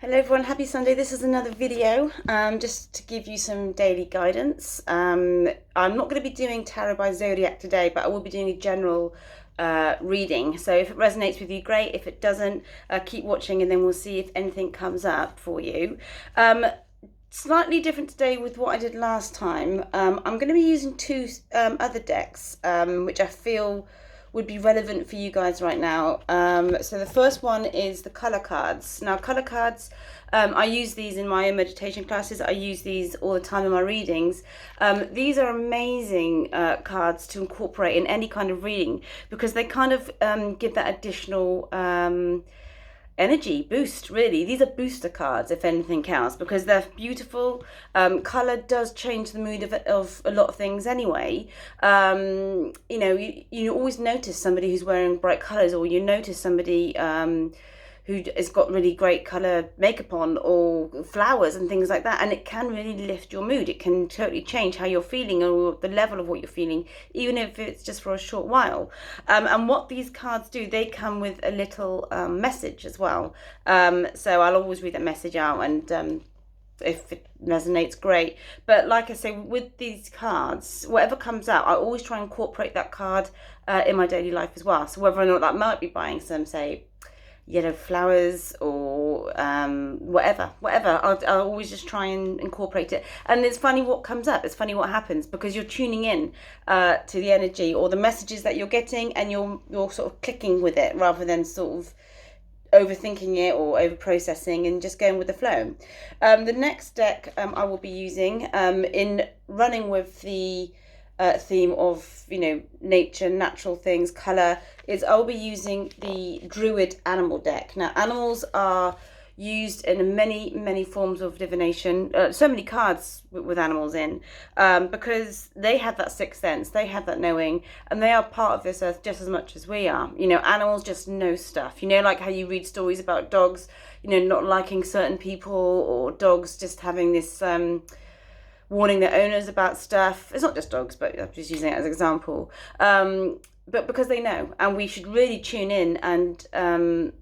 Hello everyone, happy Sunday. This is another video just to give you some daily guidance. I'm not going to be doing tarot by zodiac today, but I will be doing a general reading. So if it resonates with you, great. If it doesn't, keep watching and then we'll see if anything comes up for you. Slightly different today with what I did last time. I'm going to be using two other decks, which I feel would be relevant for you guys right now. So the first one is the color cards. Now, color cards, I use these in my own meditation classes. I use these all the time in my readings. These are amazing cards to incorporate in any kind of reading because they kind of give that additional energy boost. Really, these are booster cards if anything else, because they're beautiful. Color does change the mood of a lot of things anyway. You always notice somebody who's wearing bright colors, or you notice somebody who has got really great color makeup on, or flowers and things like that, and it can really lift your mood. It can totally change how you're feeling or the level of what you're feeling, even if it's just for a short while. And what these cards do, they come with a little message as well. So I'll always read that message out, and if it resonates, great. But like I say, with these cards, whatever comes out, I always try and incorporate that card in my daily life as well. So whether or not that might be buying some, say, yellow flowers or whatever, I'll always just try and incorporate it. And it's funny what comes up, it's funny what happens, because you're tuning in to the energy or the messages that you're getting, and you're sort of clicking with it rather than sort of overthinking it or over processing and just going with the flow. The next deck I will be using in running with the theme of nature, natural things, color, is I'll be using the Druid animal deck. Now, animals are used in many forms of divination. So many cards with animals in, because they have that sixth sense, they have that knowing, and they are part of this earth just as much as we are. Animals just know stuff. Like how you read stories about dogs, not liking certain people, or dogs just having this warning their owners about stuff. It's not just dogs, but I'm just using it as an example. But because they know, and we should really tune in and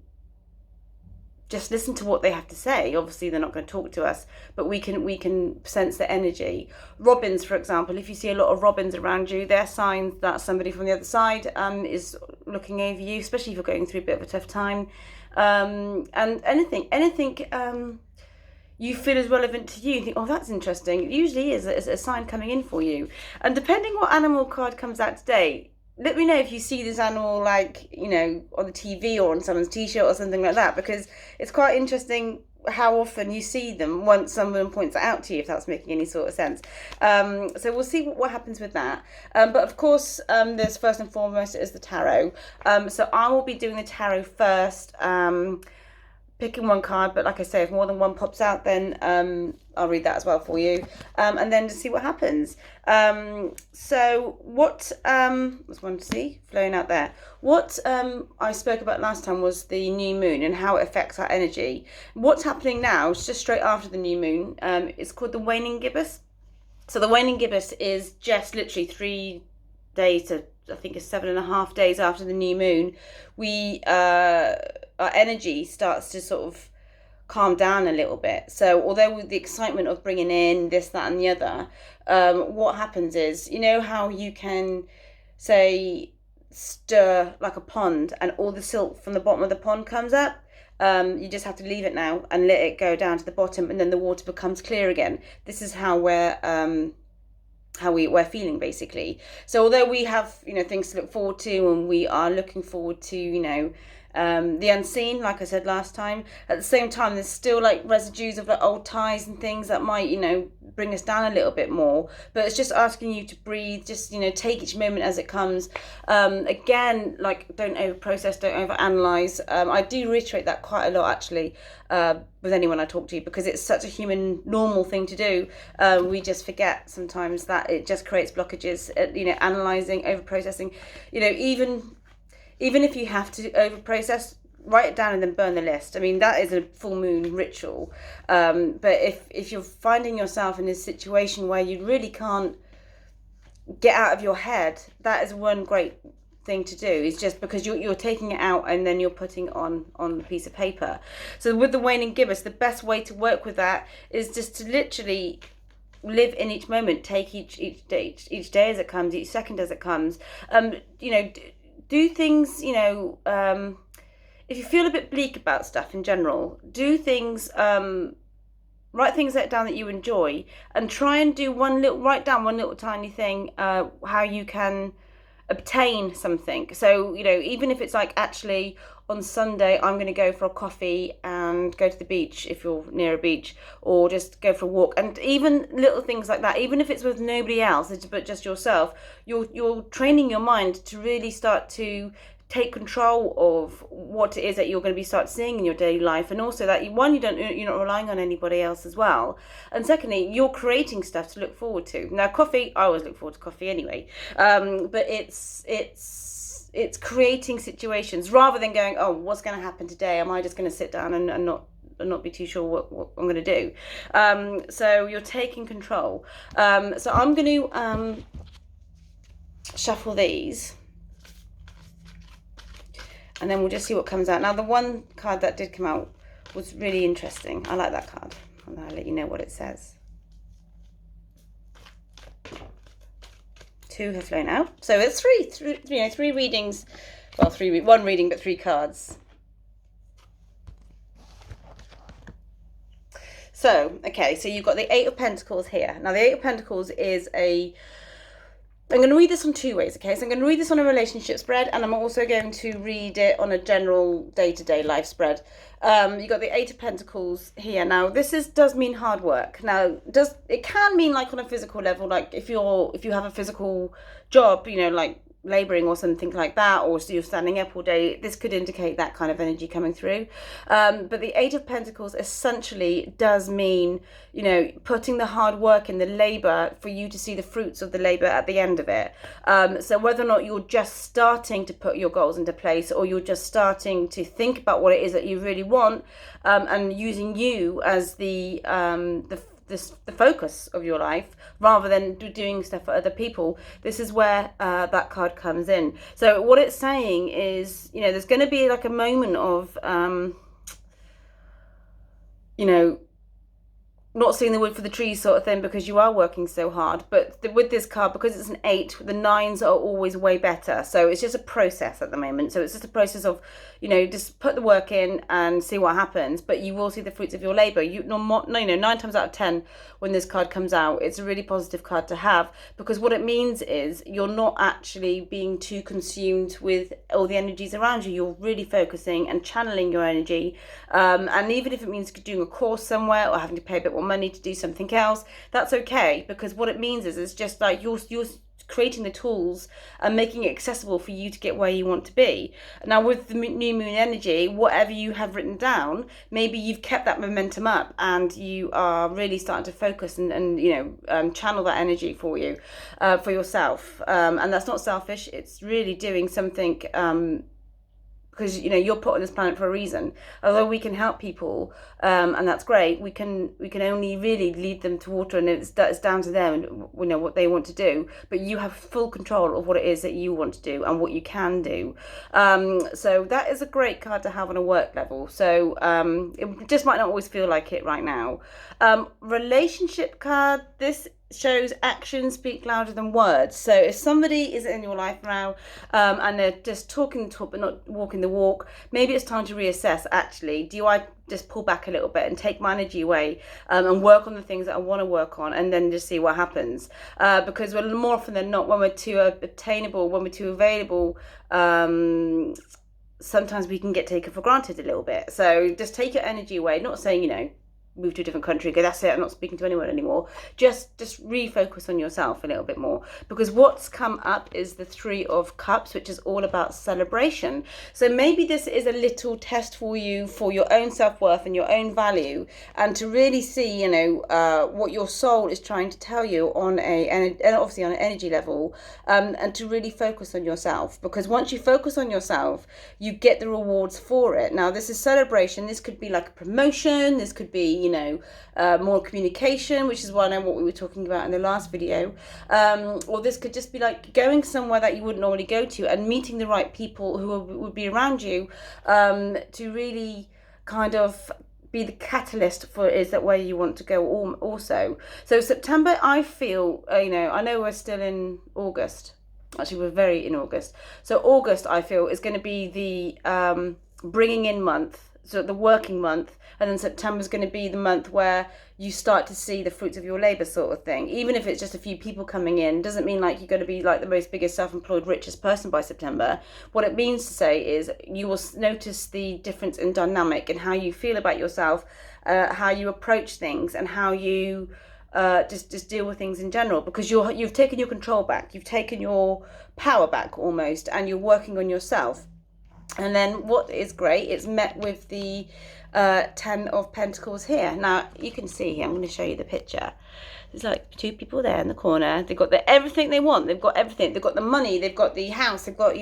just listen to what they have to say. Obviously, they're not going to talk to us, but we can sense their energy. Robins, for example, if you see a lot of robins around you, they're signs that somebody from the other side is looking over you, especially if you're going through a bit of a tough time. And anything you feel is relevant to you think, oh, that's interesting. It usually is a sign coming in for you. And depending what animal card comes out today, let me know if you see this animal, like, on the TV or on someone's t-shirt or something like that, because it's quite interesting how often you see them once someone points it out to you, if that's making any sort of sense. So we'll see what happens with that. But of course, there's first and foremost is the tarot. So I will be doing the tarot first, picking one card, but like I say, if more than one pops out, then I'll read that as well for you, and then to see what happens. So what let's want to see flowing out there. What I spoke about last time was the new moon and how it affects our energy. What's happening now is just straight after the new moon. It's called the Waning Gibbous. So the Waning Gibbous is just literally 3 days to, I think it's 7.5 days after the new moon. Our energy starts to sort of calm down a little bit. So although with the excitement of bringing in this, that, and the other, what happens is, how you can, say, stir like a pond and all the silt from the bottom of the pond comes up. You just have to leave it now and let it go down to the bottom, and then the water becomes clear again. This is how we're feeling, basically. So although we have things to look forward to, and we are looking forward to the unseen, like I said last time, at the same time there's still like residues of the old ties and things that might bring us down a little bit more. But it's just asking you to breathe, just take each moment as it comes. Again, like, don't over process, don't over analyze. I do reiterate that quite a lot, actually, with anyone I talk to, because it's such a human normal thing to do. We just forget sometimes that it just creates blockages, analyzing, over processing. Even if you have to over process, write it down and then burn the list. I mean, that is a full moon ritual. But if you're finding yourself in a situation where you really can't get out of your head, that is one great thing to do. It's just because you're taking it out and then you're putting it on the piece of paper. So with the Waning Gibbous, the best way to work with that is just to literally live in each moment, take each day as it comes, each second as it comes. Do things, if you feel a bit bleak about stuff in general, do things, write things down that you enjoy, and try and write down one little tiny thing, how you can obtain something. So, even if it's like, actually on Sunday I'm going to go for a coffee and go to the beach if you're near a beach, or just go for a walk. And even little things like that, even if it's with nobody else but just yourself, you're training your mind to really start to take control of what it is that you're going to be start seeing in your daily life. And also that you're not relying on anybody else as well, and secondly, you're creating stuff to look forward to. Now, coffee, I always look forward to coffee anyway, but it's creating situations rather than going, oh, what's going to happen today? Am I just going to sit down and not be too sure what I'm going to do? So you're taking control. So I'm going to shuffle these, and then we'll just see what comes out. Now, the one card that did come out was really interesting. I like that card, and I'll let you know what it says. 2 have flown out, so it's three readings. Well, one reading, but 3 cards. So, okay, so you've got the 8 of Pentacles here. Now, the 8 of Pentacles is I'm going to read this on 2 ways, okay? So I'm going to read this on a relationship spread, and I'm also going to read it on a general day-to-day life spread. You got the 8 of Pentacles here. Now, this does mean hard work. Now, it can mean like on a physical level, like if you have a physical job, like labouring or something like that, or so you're standing up all day, this could indicate that kind of energy coming through. But the 8 of Pentacles essentially does mean, putting the hard work in, the labour, for you to see the fruits of the labour at the end of it. So whether or not you're just starting to put your goals into place, or you're just starting to think about what it is that you really want, and using you as the focus of your life rather than doing stuff for other people, this is where that card comes in. So what it's saying is, there's going to be like a moment of not seeing the wood for the trees sort of thing, because you are working so hard. But with this card, because it's an 8, the 9s are always way better. So it's just a process at the moment. So it's just a process of, just put the work in and see what happens. But you will see the fruits of your labour. 9 times out of 10, when this card comes out, it's a really positive card to have, because what it means is you're not actually being too consumed with all the energies around you. You're really focusing and channeling your energy. And even if it means doing a course somewhere or having to pay a bit more money to do something else, that's okay, because what it means is it's just like you're creating the tools and making it accessible for you to get where you want to be. Now, with the new moon energy, whatever you have written down, maybe you've kept that momentum up and you are really starting to focus and channel that energy for you, for yourself, and that's not selfish. It's really doing something, because you're put on this planet for a reason. Although we can help people, and that's great, we can only really lead them to water, and it's down to them, what they want to do. But you have full control of what it is that you want to do and what you can do. So that is a great card to have on a work level. So it just might not always feel like it right now. Relationship card, this shows actions speak louder than words. So if somebody is in your life now, and they're just talking the talk but not walking the walk, maybe it's time to reassess. Actually, do I just pull back a little bit and take my energy away, and work on the things that I want to work on, and then just see what happens? Because more often than not, when we're too obtainable, when we're too available, sometimes we can get taken for granted a little bit. So just take your energy away. Not saying, move to a different country, go, that's it, I'm not speaking to anyone anymore. Just refocus on yourself a little bit more, because what's come up is the 3 of Cups, which is all about celebration. So maybe this is a little test for you, for your own self-worth and your own value, and to really see what your soul is trying to tell you and obviously on an energy level, and to really focus on yourself, because once you focus on yourself, you get the rewards for it. Now, this is celebration. This could be like a promotion, this could be more communication, which is what I know what we were talking about in the last video. Or this could just be like going somewhere that you wouldn't normally go to and meeting the right people who would be around you, to really kind of be the catalyst for is that where you want to go also. So September, I feel, I know we're still in August. Actually, we're very in August. So August, I feel, is going to be the bringing in month, so the working month, and then September is going to be the month where you start to see the fruits of your labour sort of thing. Even if it's just a few people coming in, doesn't mean like you're going to be like the most biggest self-employed richest person by September. What it means to say is you will notice the difference in dynamic and how you feel about yourself, how you approach things, and how you just deal with things in general, because you've taken your control back, you've taken your power back almost, and you're working on yourself. And then what is great, it's met with the 10 of Pentacles here. Now you can see here, I'm going to show you the picture. There's like two people there in the corner. They've got everything they want. They've got everything. They've got the money. They've got the house. They've got,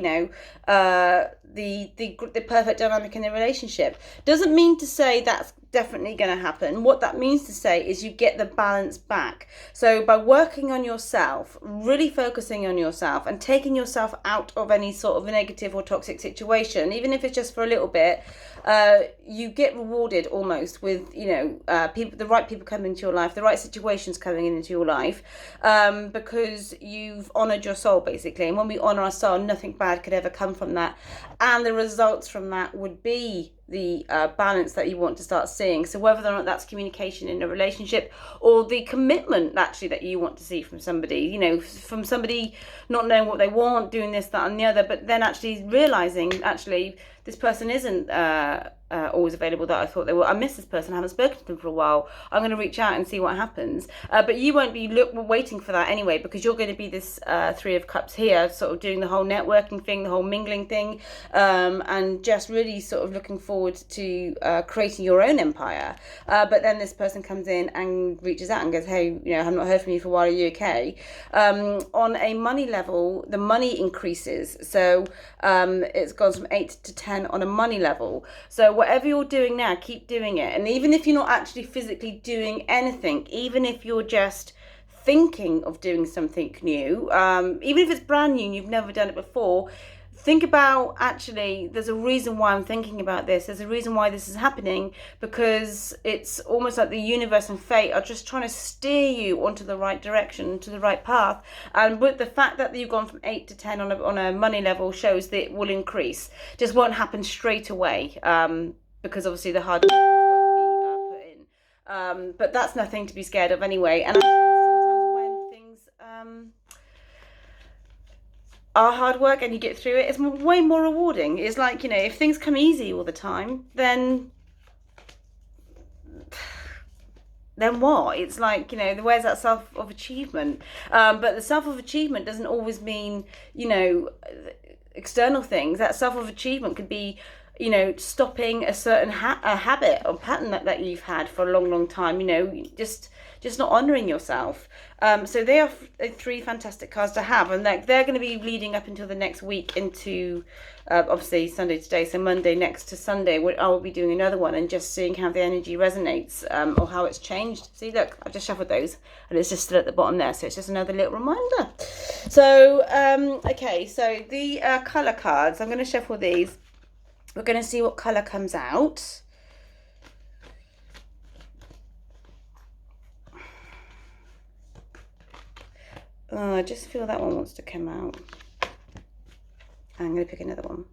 the perfect dynamic in their relationship. Doesn't mean to say that's definitely going to happen. What that means to say is you get the balance back. So by working on yourself, really focusing on yourself and taking yourself out of any sort of negative or toxic situation, even if it's just for a little bit, you get rewarded almost with, people, the right people coming into your life, the right situations coming into your life, because you've honoured your soul basically. And when we honour our soul, nothing bad could ever come from that. And the results from that would be the balance that you want to start seeing. So whether or not that's communication in a relationship, or the commitment actually that you want to see from somebody, from somebody not knowing what they want, doing this, that and the other, but then actually realising actually this person isn't always available that I thought they were. I miss this person, I haven't spoken to them for a while, I'm going to reach out and see what happens. But you won't be waiting for that anyway, because you're going to be this Three of Cups here, sort of doing the whole networking thing, the whole mingling thing, and just really sort of looking forward to creating your own empire. But then this person comes in and reaches out and goes, hey, I've not heard from you for a while, are you okay? On a money level, the money increases. So it's gone from 8 to 10 on a money level. So whatever you're doing now, keep doing it. And even if you're not actually physically doing anything, even if you're just thinking of doing something new, even if it's brand new and you've never done it before, think about, actually, there's a reason why I'm thinking about this. There's a reason why this is happening, because it's almost like the universe and fate are just trying to steer you onto the right direction, to the right path. And with the fact that you've gone from 8 to 10 on a money level shows that it will increase. Just won't happen straight away, because obviously the hard work has got to be put in. But that's nothing to be scared of anyway. And actually, sometimes when things are hard work and you get through it, it's way more rewarding. It's like, if things come easy all the time, then what? It's like, where's that self of achievement? But the self of achievement doesn't always mean, external things. That self of achievement could be, stopping a certain habit or pattern that you've had for a long, long time, just not honouring yourself. So they are three fantastic cards to have, and they're going to be leading up until the next week into, obviously Sunday today, so Monday next to Sunday, I will be doing another one and just seeing how the energy resonates, or how it's changed. See, look, I've just shuffled those and it's just still at the bottom there, so it's just another little reminder. So, okay, so the colour cards, I'm going to shuffle these. We're going to see what colour comes out. Oh, I just feel that one wants to come out. I'm going to pick another one.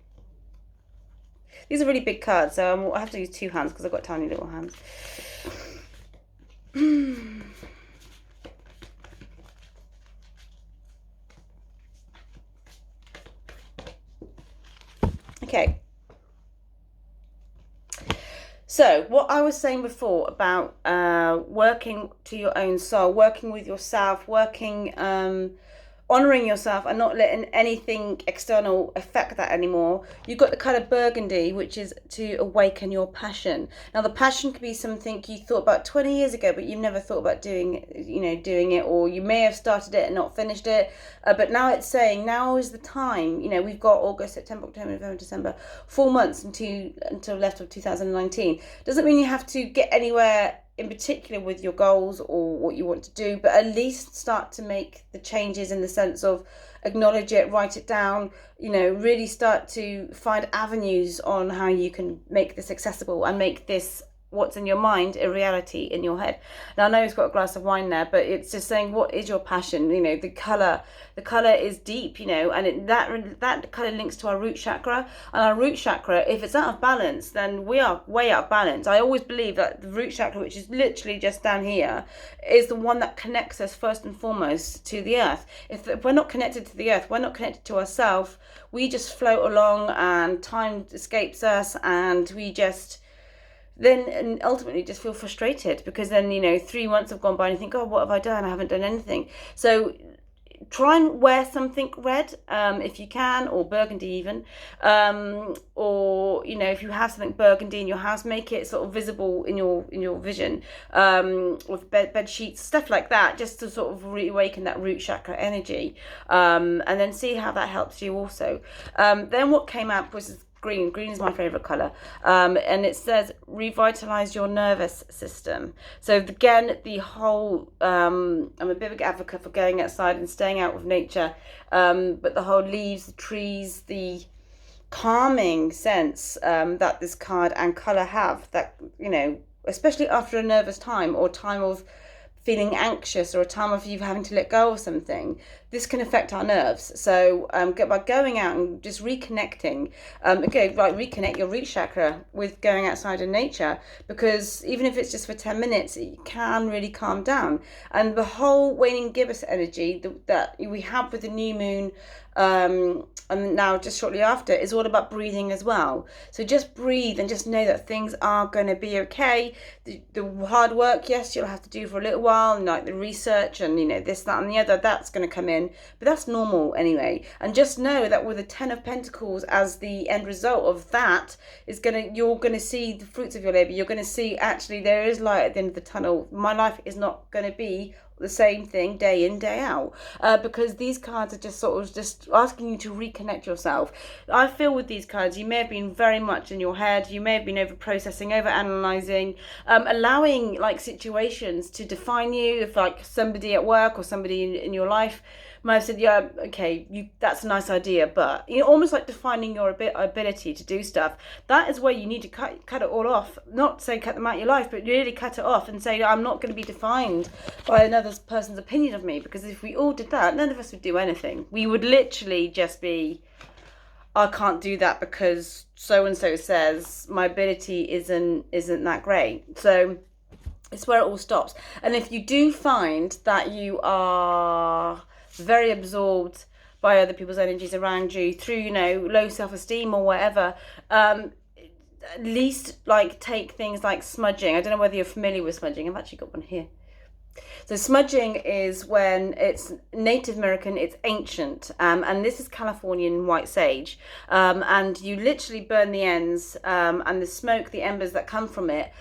These are really big cards, so I have to use two hands because I've got tiny little hands. Okay. So what I was saying before about working to your own soul, working with yourself, working, honouring yourself and not letting anything external affect that anymore. You've got the colour burgundy, which is to awaken your passion. Now the passion could be something you thought about 20 years ago, but you've never thought about doing it, or you may have started it and not finished it. But now it's saying now is the time. We've got August, September, October, November, December, 4 months until left of 2019. Doesn't mean you have to get anywhere in particular with your goals or what you want to do, but at least start to make the changes in the sense of acknowledge it, write it down, really start to find avenues on how you can make this accessible and make this what's in your mind a reality in your head. Now I know he's got a glass of wine there, but it's just saying, what is your passion? The color is deep, and that color links to our root chakra, and our root chakra, if it's out of balance, then we are way out of balance. I always believe that the root chakra, which is literally just down here, is the one that connects us first and foremost to the earth. If we're not connected to the earth, we're not connected to ourselves, we just float along and time escapes us, and we just then ultimately just feel frustrated, because then 3 months have gone by and you think, oh, what have I done? I haven't done anything. So try and wear something red, if you can, or burgundy even, or if you have something burgundy in your house, make it sort of visible in your vision, with bed sheets, stuff like that, just to sort of reawaken that root chakra energy, and then see how that helps you also. Then what came up was green. Green is my favorite color, and it says revitalize your nervous system. So again, the whole I'm a big advocate for going outside and staying out with nature, but the whole leaves, the trees, the calming sense that this card and color have, that especially after a nervous time or time of feeling anxious or a time of you having to let go of something, this can affect our nerves. So by going out and just reconnecting, reconnect your root chakra with going outside in nature, because even if it's just for 10 minutes, it can really calm down. And the whole waning gibbous energy that we have with the new moon, and now just shortly after, is all about breathing as well. So just breathe and just know that things are going to be okay. The hard work, yes, you'll have to do for a little while, and like the research and this, that and the other, that's going to come in, but that's normal anyway. And just know that with the 10 of Pentacles as the end result of that, you're going to see the fruits of your labor. You're going to see, actually, there is light at the end of the tunnel. My life is not going to be the same thing day in, day out, because these cards are just sort of just asking you to reconnect yourself. I feel with these cards, you may have been very much in your head, you may have been over processing, over analyzing, allowing like situations to define you. If like somebody at work or somebody in your life might have said, yeah, okay, that's a nice idea, but almost like defining your ability to do stuff. That is where you need to cut it all off. Not say cut them out of your life, but really cut it off and say, I'm not going to be defined by another person's opinion of me, because if we all did that, none of us would do anything. We would literally just be, I can't do that because so and so says my ability isn't that great. So it's where it all stops. And if you do find that you are very absorbed by other people's energies around you through low self-esteem or whatever, at least like take things like smudging. I don't know whether you're familiar with smudging. I've actually got one here. So smudging is when it's Native American, it's ancient, and this is Californian white sage, and you literally burn the ends, and the smoke, the embers that come from it,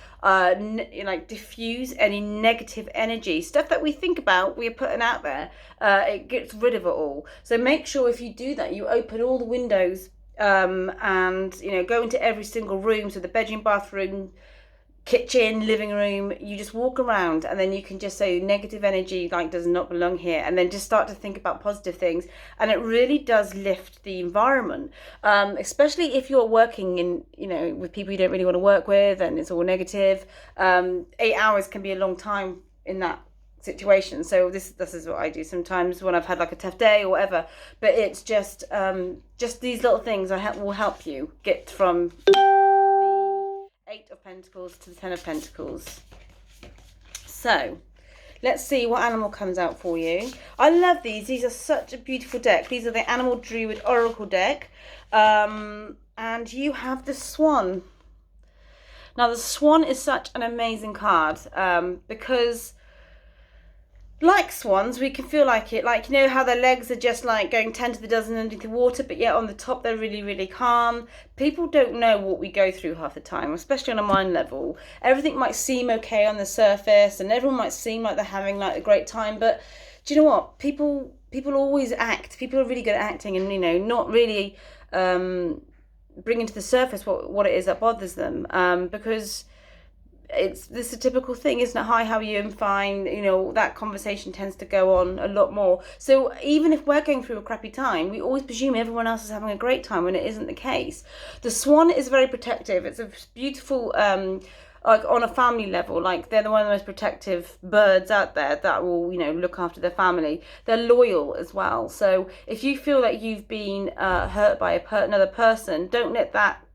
diffuse any negative energy, stuff that we think about, we're putting out there. It gets rid of it all. So make sure if you do that, you open all the windows, and go into every single room, so the bedroom, bathroom, kitchen, living room, you just walk around, and then you can just say negative energy does not belong here, and then just start to think about positive things, and it really does lift the environment, especially if you're working in with people you don't really want to work with and it's all negative. 8 hours can be a long time in that situation. So this is what I do sometimes when I've had like a tough day or whatever, but it's just these little things will help you get from 8 of Pentacles to the 10 of Pentacles. So let's see what animal comes out for you. I love these. These are such a beautiful deck. These are the Animal Druid Oracle deck. And you have the Swan. Now the Swan is such an amazing card, because like swans, we can feel like it, how their legs are just like going 10 to the dozen underneath the water, but yet on the top they're really, really calm. People don't know what we go through half the time, especially on a mind level. Everything might seem okay on the surface, and everyone might seem like they're having like a great time, but do you know what? People always act. People are really good at acting, and not really bringing to the surface what it is that bothers them, because this is a typical thing, isn't it? Hi, how are you? I'm fine. You know, that conversation tends to go on a lot more. So even if we're going through a crappy time, we always presume everyone else is having a great time when it isn't the case. The swan is very protective. It's a beautiful, like on a family level, like they're one of the most protective birds out there that will, you know, look after their family. They're loyal as well. So if you feel that you've been hurt by another person, don't let that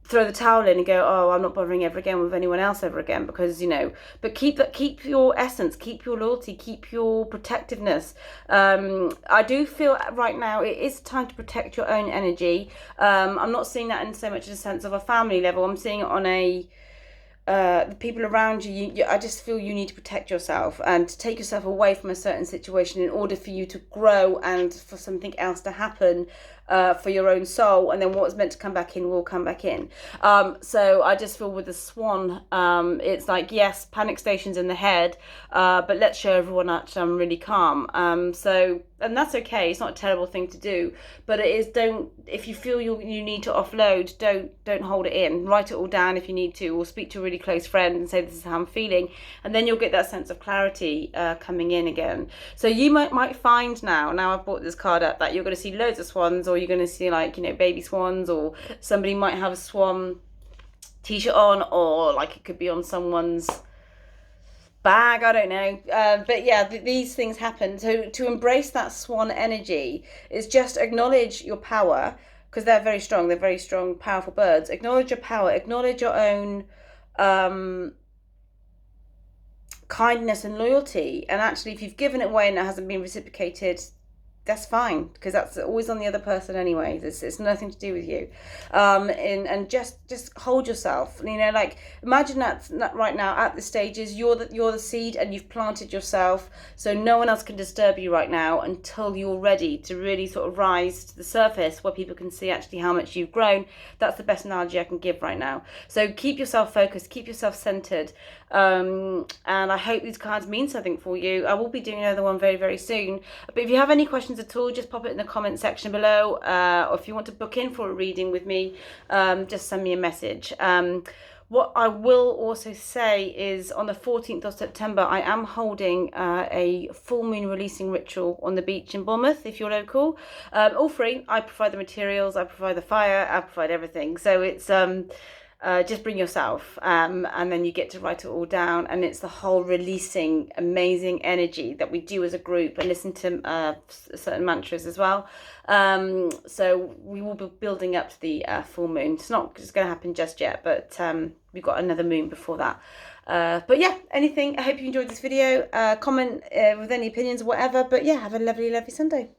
throw the towel in and go, oh, I'm not bothering ever again with anyone else ever again, because, you know, but keep your essence, keep your loyalty, keep your protectiveness. I do feel right now it is time to protect your own energy. I'm not seeing that in so much as a sense of a family level. I'm seeing it on the people around you, I just feel you need to protect yourself and to take yourself away from a certain situation in order for you to grow and for something else to happen for your own soul, and then what's meant to come back in will come back in. So I just feel with the swan, it's like, yes, panic stations in the head, but let's show everyone that I'm really calm. And that's okay. It's not a terrible thing to do, but it is, if you feel you need to offload, don't hold it in. Write it all down if you need to, or speak to a really close friend and say, this is how I'm feeling, and then you'll get that sense of clarity coming in again. So you might find now I've brought this card up, that you're going to see loads of swans, or you're going to see, like, you know, baby swans, or somebody might have a swan t-shirt on, or like it could be on someone's bag, I don't know, but yeah, these things happen. So to embrace that swan energy is just acknowledge your power, because they're very strong, powerful birds. Acknowledge your power, acknowledge your own kindness and loyalty, and actually if you've given it away and it hasn't been reciprocated, that's fine, because that's always on the other person anyway. It's nothing to do with you. And just hold yourself. You know, like, imagine that right now at the stages, you're the seed, and you've planted yourself, so no one else can disturb you right now until you're ready to really sort of rise to the surface where people can see actually how much you've grown. That's the best analogy I can give right now. So keep yourself focused, keep yourself centered, and I hope these cards mean something for you. I will be doing another one very, very soon. But if you have any questions at all, just pop it in the comment section below, or if you want to book in for a reading with me, just send me a message. What I will also say is, on the 14th of September, I am holding a full moon releasing ritual on the beach in Bournemouth, if you're local. All free. I provide the materials, I provide the fire, I provide everything. So it's just bring yourself, and then you get to write it all down, and it's the whole releasing amazing energy that we do as a group, and listen to certain mantras as well. So we will be building up to the full moon. It's not just going to happen just yet, but we've got another moon before that. But yeah, I hope you enjoyed this video. Comment with any opinions or whatever, but yeah, have a lovely Sunday.